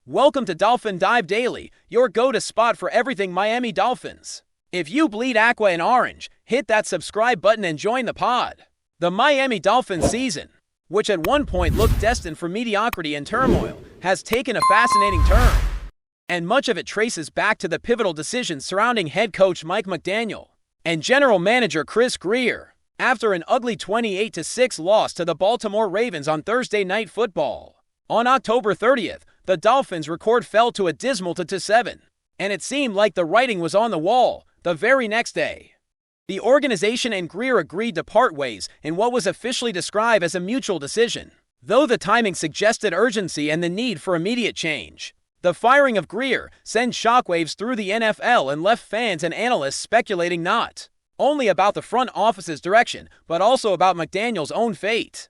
Welcome to Dolphin Dive Daily, your go-to spot for everything Miami Dolphins. If you bleed aqua and orange, hit that subscribe button and join the pod. The Miami Dolphins season, which at one point looked destined for mediocrity and turmoil, has taken a fascinating turn. And much of it traces back to the pivotal decisions surrounding head coach Mike McDaniel and general manager Chris Grier, after an ugly 28-6 loss to the Baltimore Ravens on Thursday Night Football. On October 30th, the Dolphins' record fell to a dismal 2-7, and it seemed like the writing was on the wall the very next day. The organization and Grier agreed to part ways in what was officially described as a mutual decision, though the timing suggested urgency and the need for immediate change. The firing of Grier sent shockwaves through the NFL and left fans and analysts speculating not only about the front office's direction, but also about McDaniel's own fate.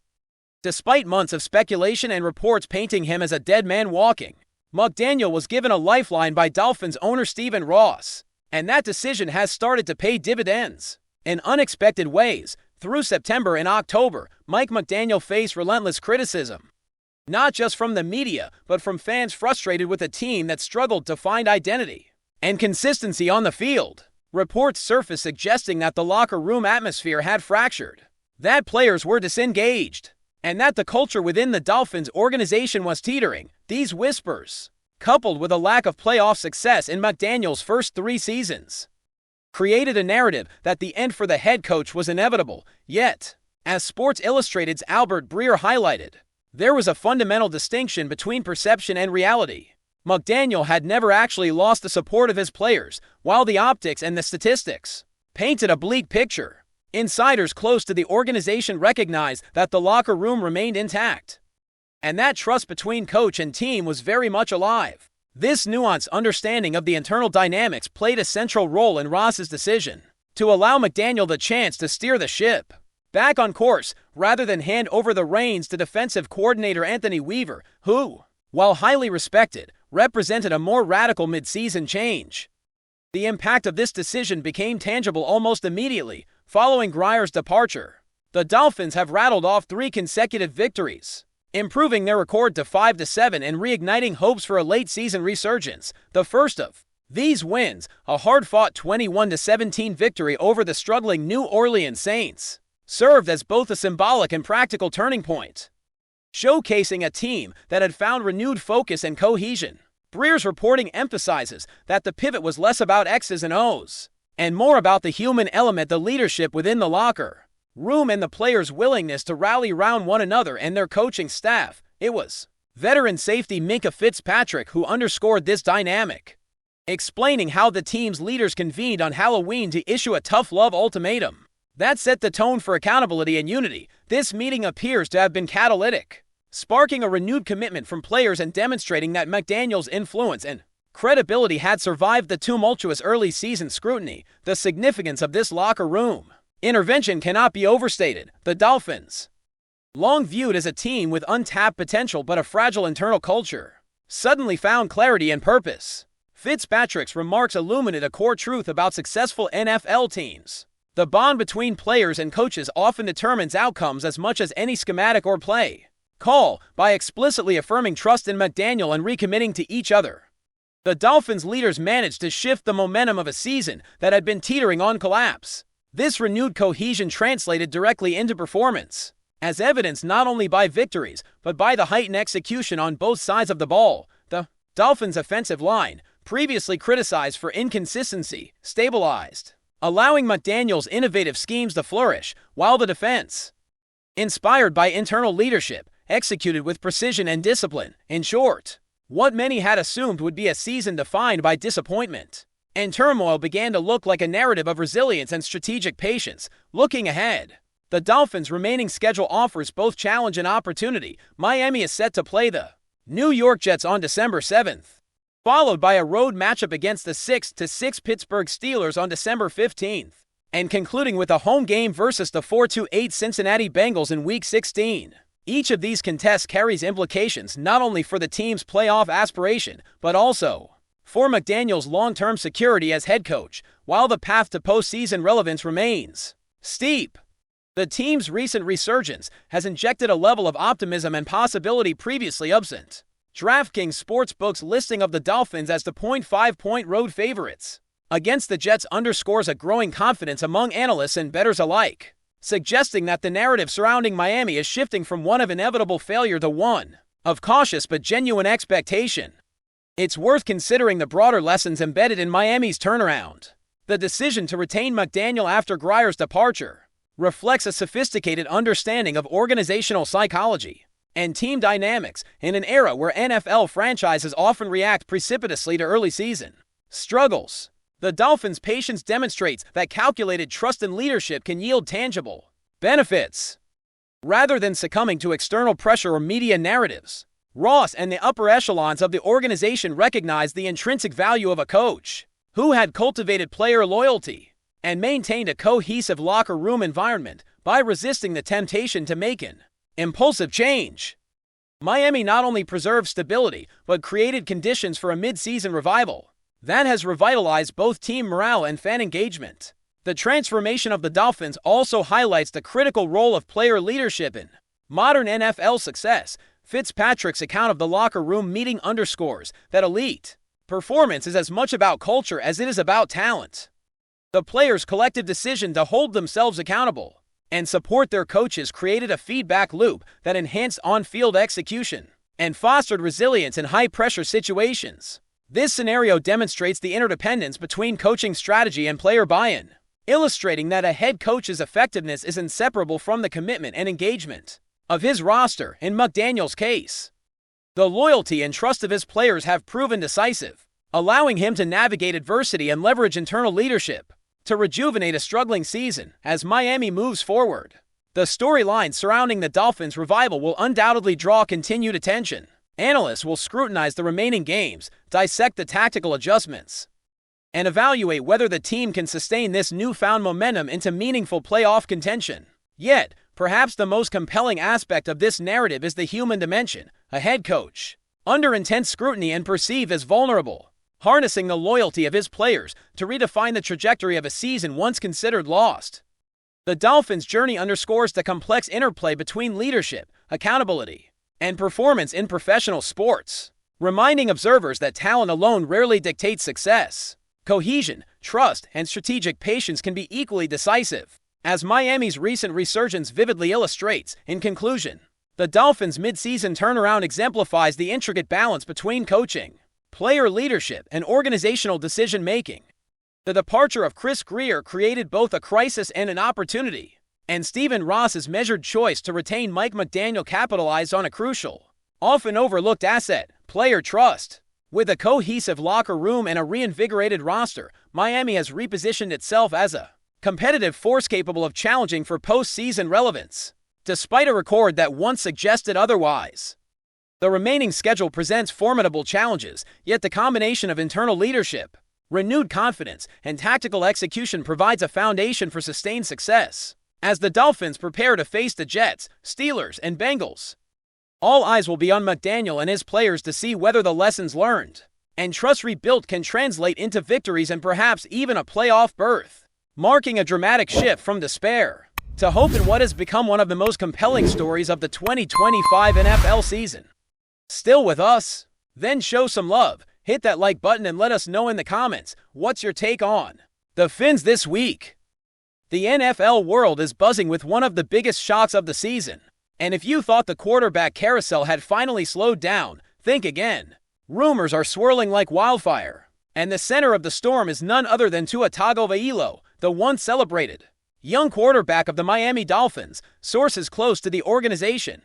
Despite months of speculation and reports painting him as a dead man walking, McDaniel was given a lifeline by Dolphins owner Stephen Ross, and that decision has started to pay dividends in unexpected ways. Through September and October, Mike McDaniel faced relentless criticism, not just from the media, but from fans frustrated with a team that struggled to find identity and consistency on the field. Reports surfaced suggesting that the locker room atmosphere had fractured, that players were disengaged, and that the culture within the Dolphins organization was teetering. These whispers, coupled with a lack of playoff success in McDaniel's first 3 seasons, created a narrative that the end for the head coach was inevitable. Yet, as Sports Illustrated's Albert Breer highlighted, there was a fundamental distinction between perception and reality. McDaniel had never actually lost the support of his players, while the optics and the statistics painted a bleak picture. Insiders close to the organization recognized that the locker room remained intact, and that trust between coach and team was very much alive. This nuanced understanding of the internal dynamics played a central role in Ross's decision to allow McDaniel the chance to steer the ship back on course, rather than hand over the reins to defensive coordinator Anthony Weaver, who, while highly respected, represented a more radical mid-season change. The impact of this decision became tangible almost immediately. Following Grier's departure, the Dolphins have rattled off 3 consecutive victories, improving their record to 5-7 and reigniting hopes for a late-season resurgence. The first of these wins, a hard-fought 21-17 victory over the struggling New Orleans Saints, served as both a symbolic and practical turning point, showcasing a team that had found renewed focus and cohesion. Breer's reporting emphasizes that the pivot was less about X's and O's and more about the human element, the leadership within the locker room, and the players' willingness to rally around one another and their coaching staff. It was veteran safety Minkah Fitzpatrick who underscored this dynamic, explaining how the team's leaders convened on Halloween to issue a tough love ultimatum that set the tone for accountability and unity. This meeting appears to have been catalytic, sparking a renewed commitment from players and demonstrating that McDaniel's influence and credibility had survived the tumultuous early season scrutiny. The significance of this locker room intervention cannot be overstated. The Dolphins, long viewed as a team with untapped potential but a fragile internal culture, suddenly found clarity and purpose. Fitzpatrick's remarks illuminate a core truth about successful NFL teams. The bond between players and coaches often determines outcomes as much as any schematic or play call. By explicitly affirming trust in McDaniel and recommitting to each other, the Dolphins leaders managed to shift the momentum of a season that had been teetering on collapse. This renewed cohesion translated directly into performance, as evidenced not only by victories, but by the heightened execution on both sides of the ball. The Dolphins' offensive line, previously criticized for inconsistency, stabilized, allowing McDaniel's innovative schemes to flourish, while the defense, inspired by internal leadership, executed with precision and discipline. In short, what many had assumed would be a season defined by disappointment and turmoil began to look like a narrative of resilience and strategic patience. Looking ahead, the Dolphins' remaining schedule offers both challenge and opportunity. Miami is set to play the New York Jets on December 7th, followed by a road matchup against the 6-6 Pittsburgh Steelers on December 15th, and concluding with a home game versus the 4-8 Cincinnati Bengals in Week 16. Each of these contests carries implications not only for the team's playoff aspiration, but also for McDaniel's long-term security as head coach. While the path to postseason relevance remains steep, the team's recent resurgence has injected a level of optimism and possibility previously absent. DraftKings Sportsbook's listing of the Dolphins as the 0.5-point road favorites against the Jets underscores a growing confidence among analysts and bettors alike, suggesting that the narrative surrounding Miami is shifting from one of inevitable failure to one of cautious but genuine expectation. It's worth considering the broader lessons embedded in Miami's turnaround. The decision to retain McDaniel after Grier's departure reflects a sophisticated understanding of organizational psychology and team dynamics in an era where NFL franchises often react precipitously to early season struggles. The Dolphins' patience demonstrates that calculated trust and leadership can yield tangible benefits. Rather than succumbing to external pressure or media narratives, Ross and the upper echelons of the organization recognized the intrinsic value of a coach who had cultivated player loyalty and maintained a cohesive locker room environment by resisting the temptation to make an impulsive change. Miami not only preserved stability, but created conditions for a mid-season revival that has revitalized both team morale and fan engagement. The transformation of the Dolphins also highlights the critical role of player leadership in modern NFL success. Fitzpatrick's account of the locker room meeting underscores that elite performance is as much about culture as it is about talent. The players' collective decision to hold themselves accountable and support their coaches created a feedback loop that enhanced on-field execution and fostered resilience in high-pressure situations. This scenario demonstrates the interdependence between coaching strategy and player buy-in, illustrating that a head coach's effectiveness is inseparable from the commitment and engagement of his roster. In McDaniel's case, the loyalty and trust of his players have proven decisive, allowing him to navigate adversity and leverage internal leadership to rejuvenate a struggling season. As Miami moves forward, the storyline surrounding the Dolphins' revival will undoubtedly draw continued attention. Analysts will scrutinize the remaining games, dissect the tactical adjustments, and evaluate whether the team can sustain this newfound momentum into meaningful playoff contention. Yet, perhaps the most compelling aspect of this narrative is the human dimension. A head coach, under intense scrutiny and perceived as vulnerable, harnessing the loyalty of his players to redefine the trajectory of a season once considered lost. The Dolphins' journey underscores the complex interplay between leadership, accountability, and performance in professional sports, reminding observers that talent alone rarely dictates success. Cohesion, trust, and strategic patience can be equally decisive, as Miami's recent resurgence vividly illustrates. In conclusion, the Dolphins' mid-season turnaround exemplifies the intricate balance between coaching, player leadership, and organizational decision-making. The departure of Chris Grier created both a crisis and an opportunity, and Stephen Ross's measured choice to retain Mike McDaniel capitalized on a crucial, often overlooked asset: player trust. With a cohesive locker room and a reinvigorated roster, Miami has repositioned itself as a competitive force capable of challenging for postseason relevance, despite a record that once suggested otherwise. The remaining schedule presents formidable challenges, yet the combination of internal leadership, renewed confidence, and tactical execution provides a foundation for sustained success. As the Dolphins prepare to face the Jets, Steelers, and Bengals, all eyes will be on McDaniel and his players to see whether the lessons learned and trust rebuilt can translate into victories and perhaps even a playoff berth, marking a dramatic shift from despair to hope in what has become one of the most compelling stories of the 2025 NFL season. Still with us? Then show some love, hit that like button, and let us know in the comments what's your take on the Fins this week. The NFL world is buzzing with one of the biggest shocks of the season. And if you thought the quarterback carousel had finally slowed down, think again. Rumors are swirling like wildfire, and the center of the storm is none other than Tua Tagovailoa, the once celebrated young quarterback of the Miami Dolphins. Sources close to the organization,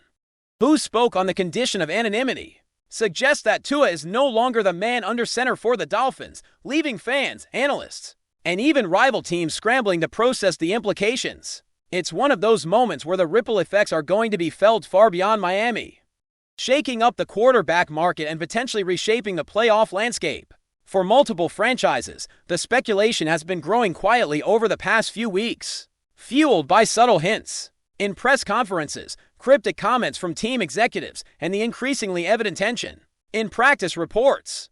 who spoke on the condition of anonymity, suggest that Tua is no longer the man under center for the Dolphins, leaving fans, analysts, and even rival teams scrambling to process the implications. It's one of those moments where the ripple effects are going to be felt far beyond Miami, shaking up the quarterback market and potentially reshaping the playoff landscape. For multiple franchises, the speculation has been growing quietly over the past few weeks, fueled by subtle hints in press conferences, cryptic comments from team executives, and the increasingly evident tension in practice reports.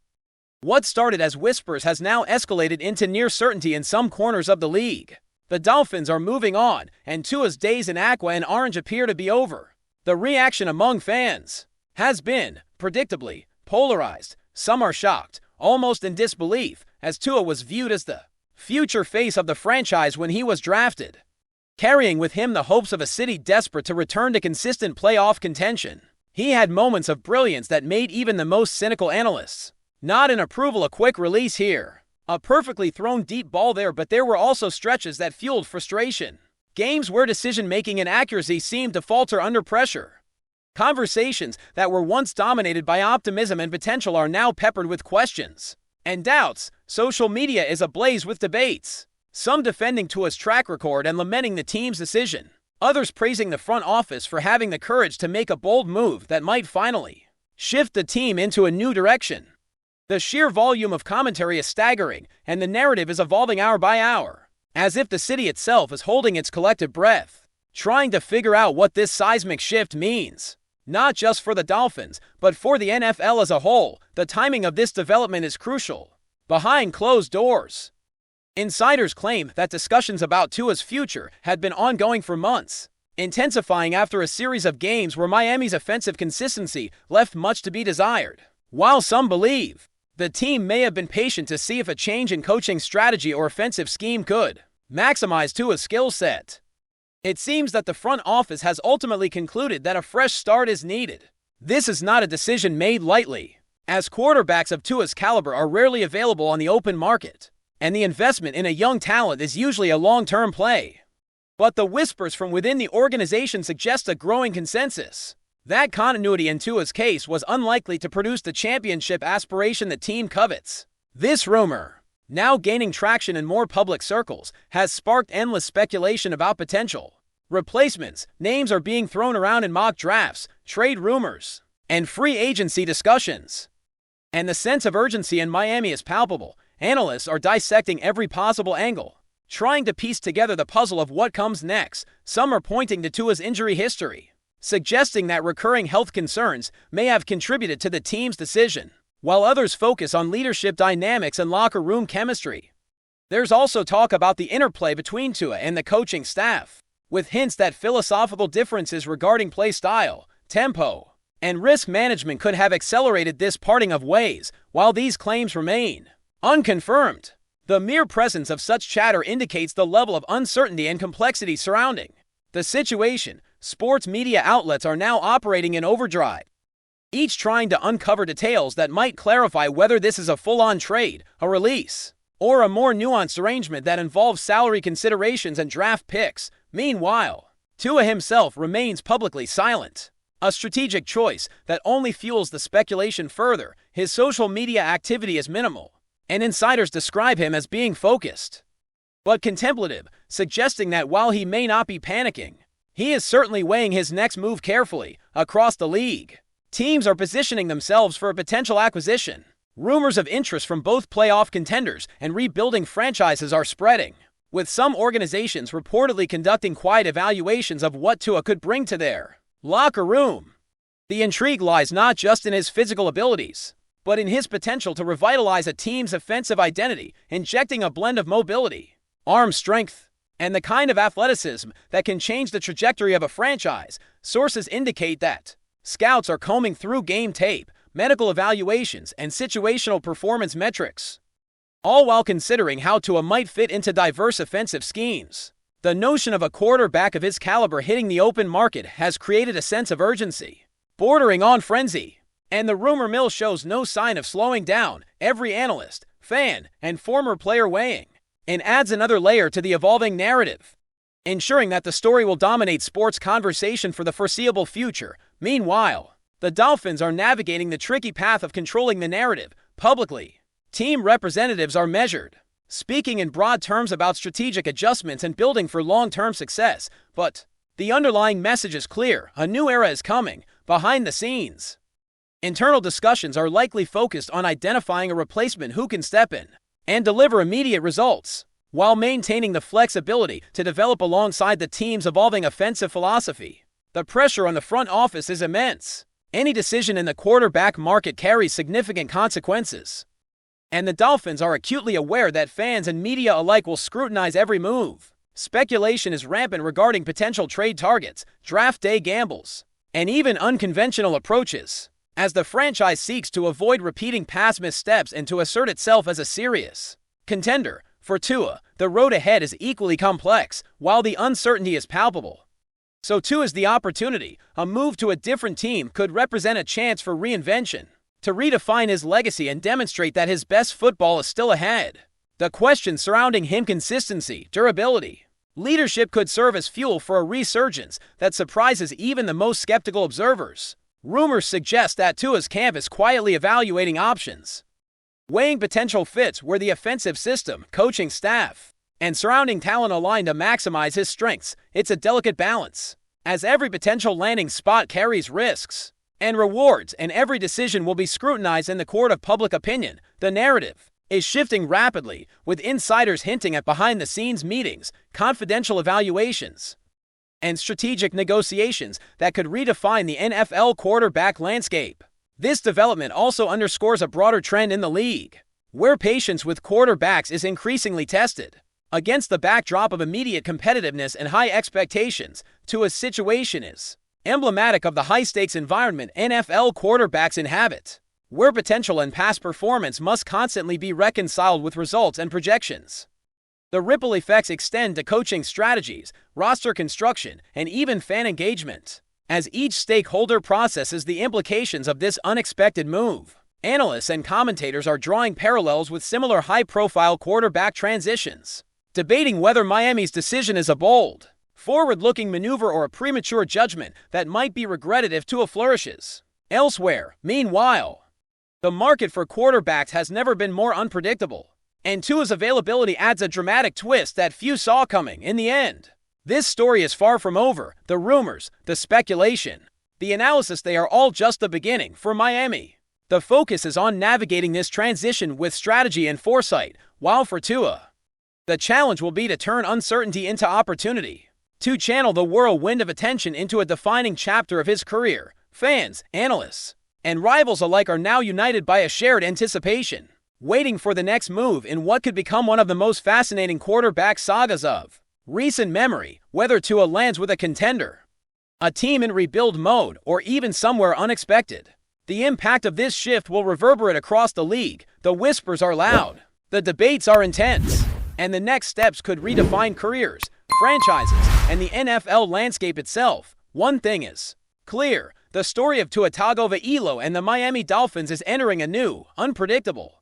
What started as whispers has now escalated into near certainty in some corners of the league. The Dolphins are moving on, and Tua's days in Aqua and Orange appear to be over. The reaction among fans, has been, predictably, polarized. Some are shocked, almost in disbelief, as Tua was viewed as the future face of the franchise when he was drafted, carrying with him the hopes of a city desperate to return to consistent playoff contention. He had moments of brilliance that made even the most cynical analysts nod in approval. A quick release here, a perfectly thrown deep ball there, but there were also stretches that fueled frustration. Games where decision-making and accuracy seemed to falter under pressure. Conversations that were once dominated by optimism and potential are now peppered with questions and doubts. Social media is ablaze with debates, some defending Tua's track record and lamenting the team's decision, others praising the front office for having the courage to make a bold move that might finally shift the team into a new direction. The sheer volume of commentary is staggering, and the narrative is evolving hour by hour, as if the city itself is holding its collective breath, trying to figure out what this seismic shift means. Not just for the Dolphins, but for the NFL as a whole. The timing of this development is crucial. Behind closed doors, insiders claim that discussions about Tua's future had been ongoing for months, intensifying after a series of games where Miami's offensive consistency left much to be desired. While some believe the team may have been patient to see if a change in coaching strategy or offensive scheme could maximize Tua's skill set, it seems that the front office has ultimately concluded that a fresh start is needed. This is not a decision made lightly, as quarterbacks of Tua's caliber are rarely available on the open market, and the investment in a young talent is usually a long-term play. But the whispers from within the organization suggest a growing consensus that continuity in Tua's case was unlikely to produce the championship aspiration the team covets. This rumor, now gaining traction in more public circles, has sparked endless speculation about potential replacements. Names are being thrown around in mock drafts, trade rumors, and free agency discussions. And the sense of urgency in Miami is palpable. Analysts are dissecting every possible angle, trying to piece together the puzzle of what comes next. Some are pointing to Tua's injury history, suggesting that recurring health concerns may have contributed to the team's decision, while others focus on leadership dynamics and locker room chemistry. There's also talk about the interplay between Tua and the coaching staff, with hints that philosophical differences regarding play style, tempo, and risk management could have accelerated this parting of ways. While these claims remain unconfirmed, the mere presence of such chatter indicates the level of uncertainty and complexity surrounding the situation. Sports media outlets are now operating in overdrive, each trying to uncover details that might clarify whether this is a full-on trade, a release, or a more nuanced arrangement that involves salary considerations and draft picks. Meanwhile, Tua himself remains publicly silent, a strategic choice that only fuels the speculation further. His social media activity is minimal, and insiders describe him as being focused but contemplative, suggesting that while he may not be panicking, he is certainly weighing his next move carefully. Across the league, teams are positioning themselves for a potential acquisition. Rumors of interest from both playoff contenders and rebuilding franchises are spreading, with some organizations reportedly conducting quiet evaluations of what Tua could bring to their locker room. The intrigue lies not just in his physical abilities, but in his potential to revitalize a team's offensive identity, injecting a blend of mobility, arm strength, and the kind of athleticism that can change the trajectory of a franchise. Sources indicate that scouts are combing through game tape, medical evaluations, and situational performance metrics, all while considering how Tua might fit into diverse offensive schemes. The notion of a quarterback of his caliber hitting the open market has created a sense of urgency, bordering on frenzy, and the rumor mill shows no sign of slowing down. Every analyst, fan, and former player weighing and adds another layer to the evolving narrative, ensuring that the story will dominate sports conversation for the foreseeable future. Meanwhile, the Dolphins are navigating the tricky path of controlling the narrative publicly. Team representatives are measured, speaking in broad terms about strategic adjustments and building for long-term success, but the underlying message is clear: a new era is coming. Behind the scenes, internal discussions are likely focused on identifying a replacement who can step in and deliver immediate results, while maintaining the flexibility to develop alongside the team's evolving offensive philosophy. The pressure on the front office is immense. Any decision in the quarterback market carries significant consequences, and the Dolphins are acutely aware that fans and media alike will scrutinize every move. Speculation is rampant regarding potential trade targets, draft day gambles, and even unconventional approaches, as the franchise seeks to avoid repeating past missteps and to assert itself as a serious contender. For Tua, the road ahead is equally complex, while the uncertainty is palpable. So too is the opportunity. A move to a different team could represent a chance for reinvention, to redefine his legacy and demonstrate that his best football is still ahead. The questions surrounding him, consistency, durability, leadership, could serve as fuel for a resurgence that surprises even the most skeptical observers. Rumors suggest that Tua's camp is quietly evaluating options, weighing potential fits where the offensive system, coaching staff, and surrounding talent align to maximize his strengths. It's a delicate balance, as every potential landing spot carries risks and rewards, and every decision will be scrutinized in the court of public opinion. The narrative is shifting rapidly, with insiders hinting at behind-the-scenes meetings, confidential evaluations, and strategic negotiations that could redefine the NFL quarterback landscape. This development also underscores a broader trend in the league, where patience with quarterbacks is increasingly tested. Against the backdrop of immediate competitiveness and high expectations, Tua's situation is emblematic of the high-stakes environment NFL quarterbacks inhabit, where potential and past performance must constantly be reconciled with results and projections. The ripple effects extend to coaching strategies, roster construction, and even fan engagement, as each stakeholder processes the implications of this unexpected move. Analysts and commentators are drawing parallels with similar high-profile quarterback transitions, debating whether Miami's decision is a bold, forward-looking maneuver or a premature judgment that might be regretted if Tua flourishes. Elsewhere, meanwhile, the market for quarterbacks has never been more unpredictable, and Tua's availability adds a dramatic twist that few saw coming. In the end, this story is far from over. The rumors, the speculation, the analysis, they are all just the beginning. For Miami, the focus is on navigating this transition with strategy and foresight, while for Tua, the challenge will be to turn uncertainty into opportunity, to channel the whirlwind of attention into a defining chapter of his career. Fans, analysts, and rivals alike are now united by a shared anticipation, waiting for the next move in what could become one of the most fascinating quarterback sagas of recent memory. Whether Tua lands with a contender, a team in rebuild mode, or even somewhere unexpected, the impact of this shift will reverberate across the league. The whispers are loud, the debates are intense, and the next steps could redefine careers, franchises, and the NFL landscape itself. One thing is clear: the story of Tua Tagovailoa and the Miami Dolphins is entering a new, unpredictable,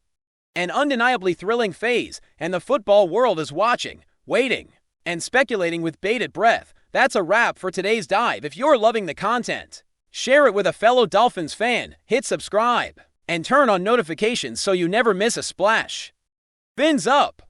and undeniably thrilling phase, and the football world is watching, waiting, and speculating with bated breath. That's a wrap for today's dive. If you're loving the content, share it with a fellow Dolphins fan, hit subscribe, and turn on notifications so you never miss a splash. Fins up!